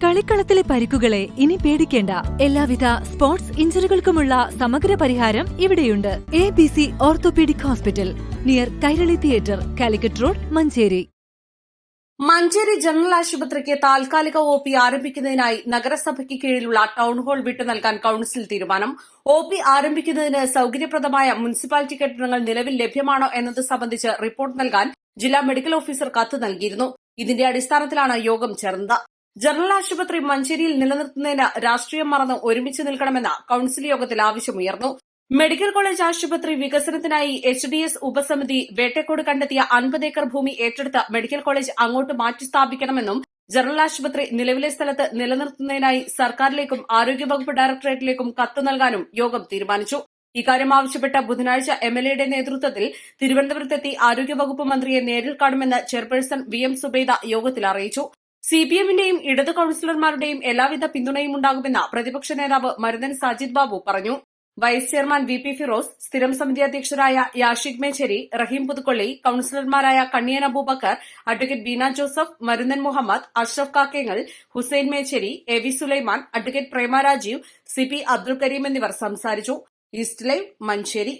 കളിക്കളത്തിലെ പരിക്കുകളെ ഇനി പേടിക്കേണ്ട. എല്ലാവിധ സ്പോർട്സ് ഇഞ്ചുറികൾക്കുമുള്ള സമഗ്ര പരിഹാരം ഇവിടെയുണ്ട്. ABC orthopaedic hospital, near Kairali theatre, Calicut road, Manjeri. Manjeri general ആശുപത്രിക്ക് താൽക്കാലിക OP ആരംഭിക്കുന്നതിനായി നഗരസഭയ്ക്ക് കീഴിലുള്ള ടൌൺഹാൾ വിട്ടു നൽകാൻ കൌൺസിൽ തീരുമാനം. OP ആരംഭിക്കുന്നതിന് സൌകര്യപ്രദമായ മുനിസിപ്പാലിറ്റി കെട്ടിടങ്ങൾ നിലവിൽ ലഭ്യമാണോ എന്നത് സംബന്ധിച്ച് റിപ്പോർട്ട് നൽകാൻ ജില്ലാ മെഡിക്കൽ ഓഫീസർ കത്ത് നൽകിയിരുന്നു. ഇതിന്റെ അടിസ്ഥാനത്തിലാണ് യോഗം ചേർന്നത്. ജനറൽ ആശുപത്രി മഞ്ചേരിയിൽ നിലനിർത്തുന്നതിന് രാഷ്ട്രീയം മറന്ന് ഒരുമിച്ച് നിൽക്കണമെന്ന് കൌൺസിൽ യോഗത്തിൽ ആവശ്യമുയർന്നു. മെഡിക്കൽ കോളേജ് ആശുപത്രി വികസനത്തിനായി HDS ഉപസമിതി വേട്ടക്കോട് കണ്ടെത്തിയ 50 ഏക്കർ ഭൂമി ഏറ്റെടുത്ത് മെഡിക്കൽ കോളേജ് അങ്ങോട്ട് മാറ്റി സ്ഥാപിക്കണമെന്നും ജനറൽ ആശുപത്രി നിലവിലെ സ്ഥലത്ത് നിലനിർത്തുന്നതിനായി സർക്കാരിലേക്കും ആരോഗ്യവകുപ്പ് ഡയറക്ടറേറ്റിലേക്കും കത്ത് നൽകാനും യോഗം തീരുമാനിച്ചു. ഇക്കാര്യം ആവശ്യപ്പെട്ട് ബുധനാഴ്ച MLAയുടെ നേതൃത്വത്തിൽ തിരുവനന്തപുരത്തെത്തി ആരോഗ്യവകുപ്പ് മന്ത്രിയെ നേരിൽ കാണുമെന്ന് ചെയർപേഴ്സൺ VM സുബൈദ യോഗത്തിൽ അറിയിച്ചു. CPMന്റെയും ഇടതു കൌൺസിലർമാരുടെയും എല്ലാവിധ പിന്തുണയും ഉണ്ടാകുമെന്ന് പ്രതിപക്ഷ നേതാവ് മരുതൻ സാജിദ് ബാബു പറഞ്ഞു. വൈസ് ചെയർമാൻ VP ഫിറോസ്, സ്ഥിരം സമിതി അധ്യക്ഷരായ യാഷിഖ് മേച്ചേരി, റഹീം പുതുക്കൊള്ളി, കൌൺസിലർമാരായ Kanniyan Abubakar, advocate Beena Joseph, Marunnan Muhammad, Ashraf Kakkengal, Hussain Mecheri, AV Sulaiman, advocate Prema Rajeev, CP Abdul Karim എന്നിവർ സംസാരിച്ചു. East live, Manjeri.